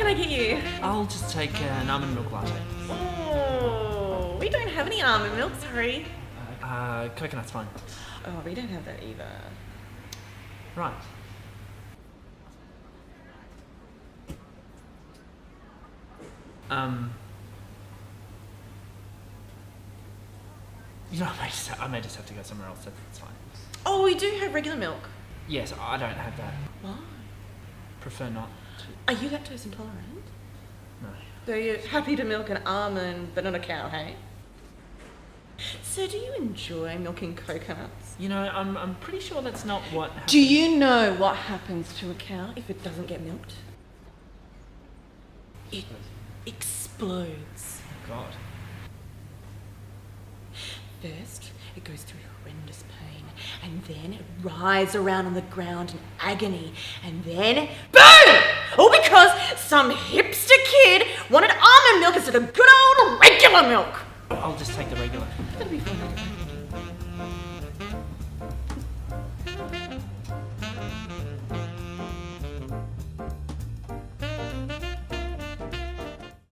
can I get you? I'll just take an almond milk latte. Oh, we don't have any almond milk, sorry. Coconut's fine. Oh, we don't have that either. Right. I may just have to go somewhere else. That's fine. Oh, we do have regular milk. Yes, I don't have that. Why? Prefer not to. Are you lactose intolerant? No. So you're happy to milk an almond, but not a cow, hey? So do you enjoy milking coconuts? You know, I'm pretty sure that's not what happens. Do you know what happens to a cow if it doesn't get milked? It explodes. Oh, God. First, it goes through horrendous pain, and then it writhes around on the ground in agony, and then BOOM! All because some hipster kid wanted almond milk instead of good old regular milk. I'll just take the regular. That'll be fine.